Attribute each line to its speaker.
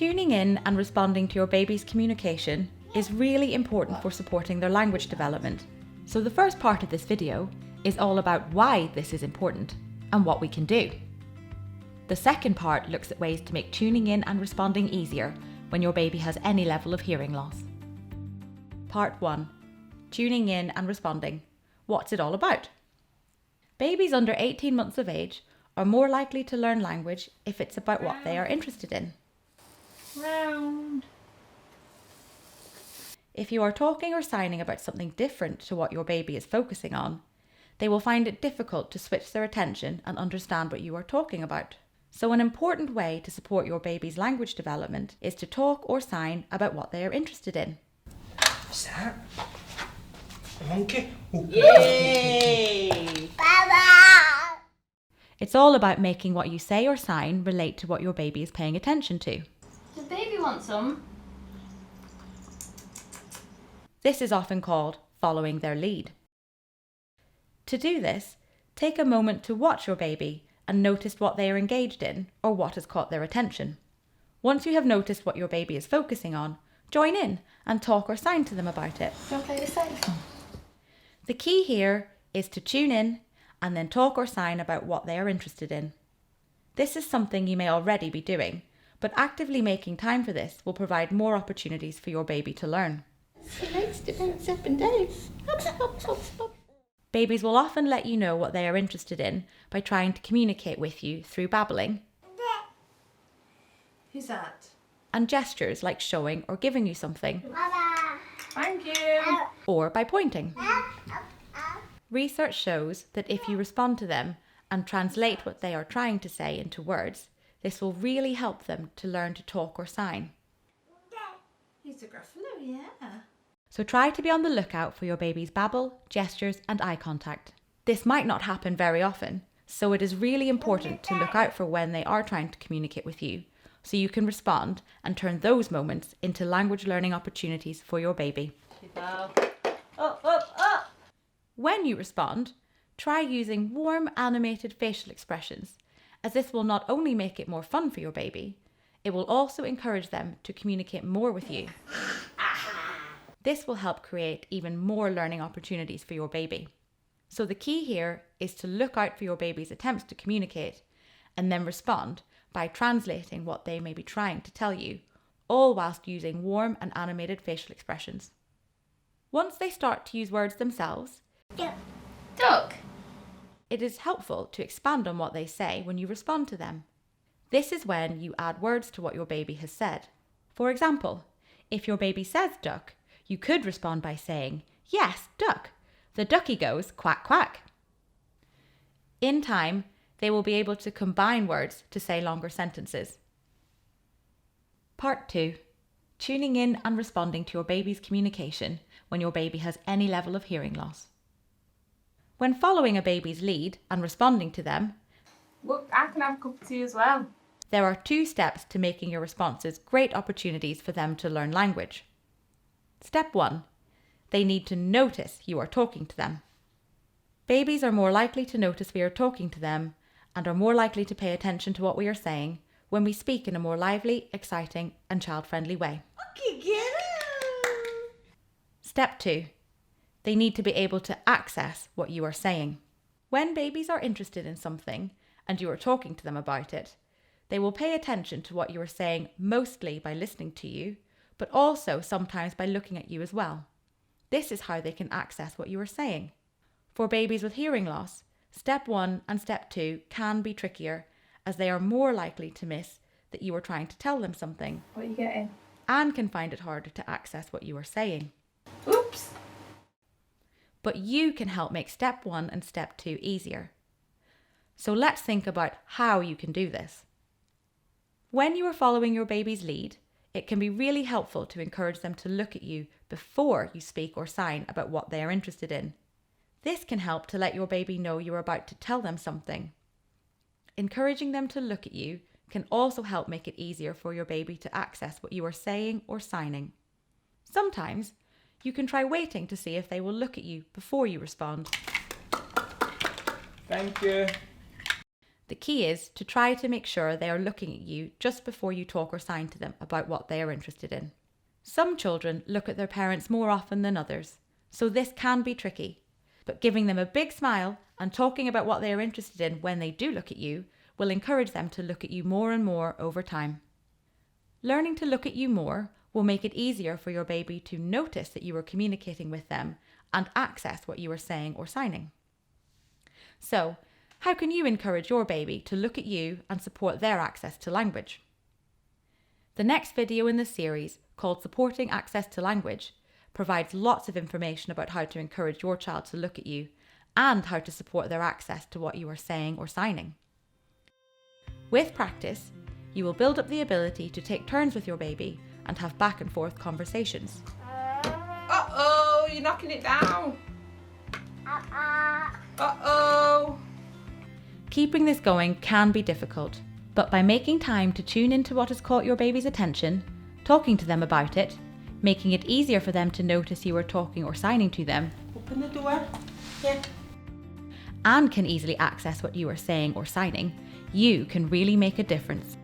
Speaker 1: Tuning in and responding to your baby's communication is really important for supporting their language development. So the first part of this video is all about why this is important and what we can do. The second part looks at ways to make tuning in and responding easier when your baby has any level of hearing loss. Part 1. Tuning in and responding. What's it all about? Babies under 18 months of age are more likely to learn language if it's about what they are interested in.
Speaker 2: Round.
Speaker 1: If you are talking or signing about something different to what your baby is focusing on, they will find it difficult to switch their attention and understand what you are talking about. So an important way to support your baby's language development is to talk or sign about what they are interested in.
Speaker 3: What's that? A monkey? Ooh.
Speaker 2: Yay!
Speaker 1: It's all about making what you say or sign relate to what your baby is paying attention to.
Speaker 2: Does baby want some?
Speaker 1: This is often called following their lead. To do this, take a moment to watch your baby and notice what they are engaged in or what has caught their attention. Once you have noticed what your baby is focusing on, join in and talk or sign to them about it.
Speaker 2: Don't play the safe.
Speaker 1: The key here is to tune in and then talk or sign about what they are interested in. This is something you may already be doing, but actively making time for this will provide more opportunities for your baby to learn.
Speaker 2: She likes to bounce up and down. Hop, hop, hop, hop.
Speaker 1: Babies will often let you know what they are interested in by trying to communicate with you through babbling
Speaker 2: Who's that?
Speaker 1: and gestures like showing or giving you something,
Speaker 2: Thank you.
Speaker 1: or by pointing. Research shows that if you respond to them and translate what they are trying to say into words, this will really help them to learn to talk or sign.
Speaker 2: He's a gruffalo, yeah.
Speaker 1: So try to be on the lookout for your baby's babble, gestures and eye contact. This might not happen very often, so it is really important to look out for when they are trying to communicate with you, so you can respond and turn those moments into language learning opportunities for your baby.
Speaker 2: Up.
Speaker 1: When you respond, try using warm animated facial expressions, as this will not only make it more fun for your baby, it will also encourage them to communicate more with you. This will help create even more learning opportunities for your baby. So the key here is to look out for your baby's attempts to communicate and then respond by translating what they may be trying to tell you, all whilst using warm and animated facial expressions. Once they start to use words themselves,
Speaker 2: Duck.
Speaker 1: it is helpful to expand on what they say when you respond to them. This is when you add words to what your baby has said. For example, if your baby says duck, you could respond by saying, "Yes, duck. The ducky goes quack quack." In time, they will be able to combine words to say longer sentences. Part 2. Tuning in and responding to your baby's communication when your baby has any level of hearing loss. When following a baby's lead and responding to them,
Speaker 2: Look, I can have a cup of tea as well.
Speaker 1: there are 2 steps to making your responses great opportunities for them to learn language. Step 1. They need to notice you are talking to them. Babies are more likely to notice we are talking to them and are more likely to pay attention to what we are saying when we speak in a more lively, exciting and child-friendly way.
Speaker 2: Okay, get it.
Speaker 1: Step 2. They need to be able to access what you are saying. When babies are interested in something and you are talking to them about it, they will pay attention to what you are saying mostly by listening to you, but also sometimes by looking at you as well. This is how they can access what you are saying. For babies with hearing loss, step 1 and step 2 can be trickier, as they are more likely to miss that you are trying to tell them something
Speaker 2: What are you getting?
Speaker 1: and can find it harder to access what you are saying.
Speaker 2: Oops.
Speaker 1: But you can help make step 1 and step 2 easier. So let's think about how you can do this. When you are following your baby's lead, it can be really helpful to encourage them to look at you before you speak or sign about what they are interested in. This can help to let your baby know you are about to tell them something. Encouraging them to look at you can also help make it easier for your baby to access what you are saying or signing. Sometimes you can try waiting to see if they will look at you before you respond.
Speaker 3: Thank you.
Speaker 1: The key is to try to make sure they are looking at you just before you talk or sign to them about what they are interested in. Some children look at their parents more often than others, so this can be tricky. But giving them a big smile and talking about what they are interested in when they do look at you will encourage them to look at you more and more over time. Learning to look at you more will make it easier for your baby to notice that you are communicating with them and access what you are saying or signing. So, how can you encourage your baby to look at you and support their access to language? The next video in the series, called Supporting Access to Language, provides lots of information about how to encourage your child to look at you and how to support their access to what you are saying or signing. With practice, you will build up the ability to take turns with your baby and have back and forth conversations.
Speaker 3: Uh-oh, you're knocking it down. Uh-oh.
Speaker 1: Keeping this going can be difficult, but by making time to tune into what has caught your baby's attention, talking to them about it, making it easier for them to notice you are talking or signing to them,
Speaker 3: Open the door. Yeah.
Speaker 1: and can easily access what you are saying or signing, you can really make a difference.